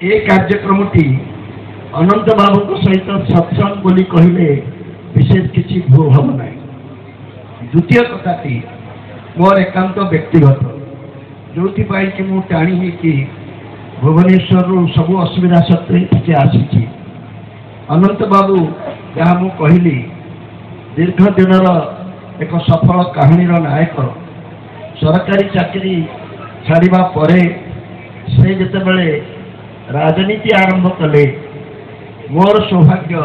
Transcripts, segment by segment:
ए कार्यक्रमटी अनंत बाबू सहित सत्संग बोली कहले विशेष किसी भू हम ना। द्वितीय कथाटी मोर एकांत व्यक्तिगत जो कि मु टाणी कि भुवनेश्वर सबू असुविधा सत्वे आसी। अनंत बाबू जहाँ मु कहली दीर्घ दिन एक सफल कहानी नायक सरकारी चाकरी छाड़ा पर से जितेबले राजनीति आरंभ कले मोर सौभाग्य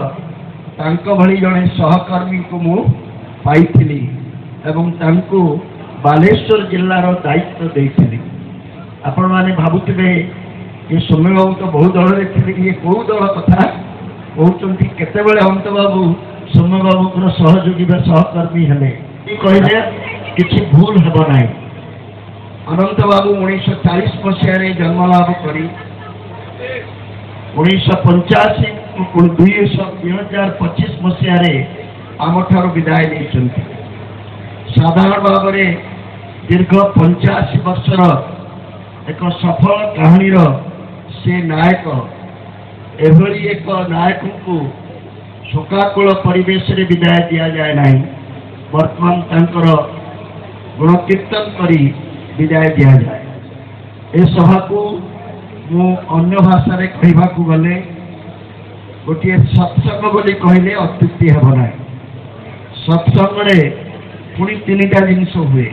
तांको भली जड़े सहकर्मी को मु पाई एवं तांको बालेश्वर जिलार दायित्व देती। आपण मैंने भावुवे ये सौम्य बाबू तो बहुत दल थे ये कौ दल कथा कहते केतबेले अनंत बाबू सौम्य बाबू सहयोगी सहकर्मी हेले कहले किसी भूल हेब ना। अनंत बाबू 1940 मसीह जन्मलाभ कर 2025 मसीह आम ठार विदाय नहीं। साधारण भाव में दीर्घ 85 वर्षर एक सफल कहानी से नायक एभली एक नायक को शोकाकुल परिवेश रे विदाय दिया जाए ना। वर्तमान तांकर गुणकीर्तन करी विदाय दिया जाए। ए सभा को मु अन्य भाषा रे कहबा को गले गोटे सत्संग बोली कहले अत्युक्ति हेब ना। सत्संग रे पुणी 3टा जिनस हुए।